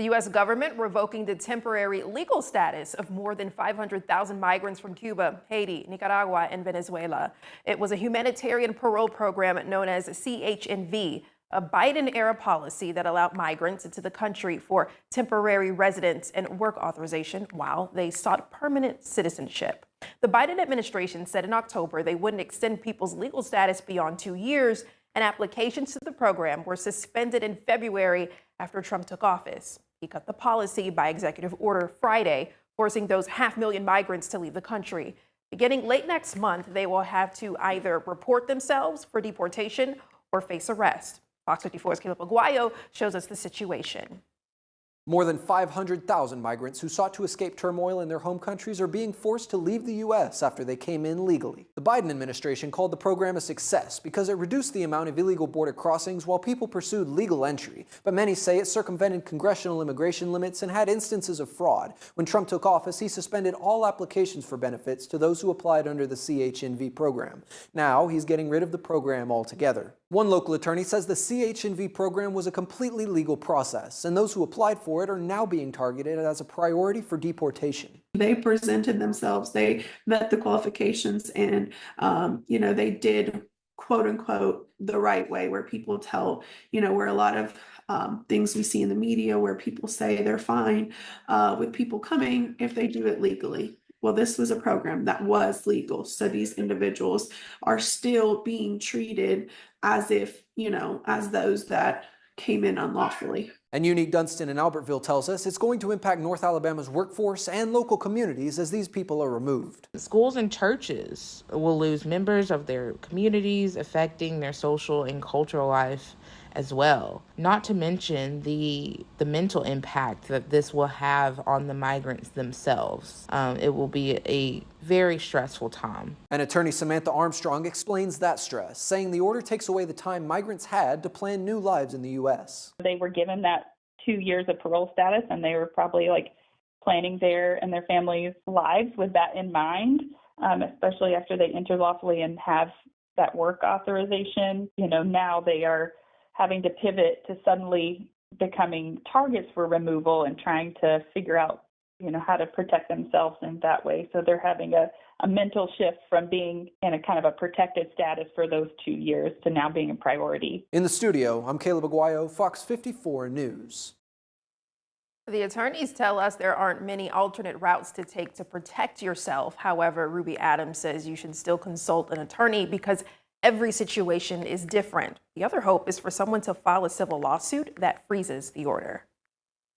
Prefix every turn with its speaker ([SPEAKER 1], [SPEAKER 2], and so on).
[SPEAKER 1] The U.S. government revoking the temporary legal status of more than 500,000 migrants from Cuba, Haiti, Nicaragua, and Venezuela. It was a humanitarian parole program known as CHNV, a Biden-era policy that allowed migrants into the country for temporary residence and work authorization while they sought permanent citizenship. The Biden administration said in October they wouldn't extend people's legal status beyond 2 years, and applications to the program were suspended in February after Trump took office. He cut the policy by executive order Friday, forcing those 500,000 migrants to leave the country. Beginning late next month, they will have to either report themselves for deportation or face arrest. Fox 54's Caleb Aguayo shows us the situation.
[SPEAKER 2] More than 500,000 migrants who sought to escape turmoil in their home countries are being forced to leave the U.S. after they came in legally. The Biden administration called the program a success because it reduced the amount of illegal border crossings while people pursued legal entry. But many say it circumvented congressional immigration limits and had instances of fraud. When Trump took office, he suspended all applications for benefits to those who applied under the CHNV program. Now he's getting rid of the program altogether. One local attorney says the CHNV program was a completely legal process, and those who applied for it are now being targeted as a priority for deportation.
[SPEAKER 3] They presented themselves, they met the qualifications, and they did quote unquote the right way, where people tell, where a lot of things we see in the media where people say they're fine with people coming if they do it legally. Well, this was a program that was legal. So these individuals are still being treated as if, as those that came in unlawfully.
[SPEAKER 2] And Unique Dunstan in Albertville tells us it's going to impact North Alabama's workforce and local communities as these people are removed.
[SPEAKER 4] Schools and churches will lose members of their communities, affecting their social and cultural life as well. Not to mention the mental impact that this will have on the migrants themselves. It will be a very stressful time.
[SPEAKER 2] And attorney Samantha Armstrong explains that stress, saying the order takes away the time migrants had to plan new lives in the U.S.
[SPEAKER 5] They were given that 2 years of parole status, and they were probably planning their and their families' lives with that in mind, especially after they enter lawfully and have that work authorization. Now they are having to pivot to suddenly becoming targets for removal and trying to figure out, how to protect themselves in that way. So they're having a mental shift from being in a kind of a protected status for those 2 years to now being a priority.
[SPEAKER 2] In the studio, I'm Caleb Aguayo, Fox 54 News.
[SPEAKER 1] The attorneys tell us there aren't many alternate routes to take to protect yourself. However, Ruby Adams says you should still consult an attorney because every situation is different. The other hope is for someone to file a civil lawsuit that freezes the order.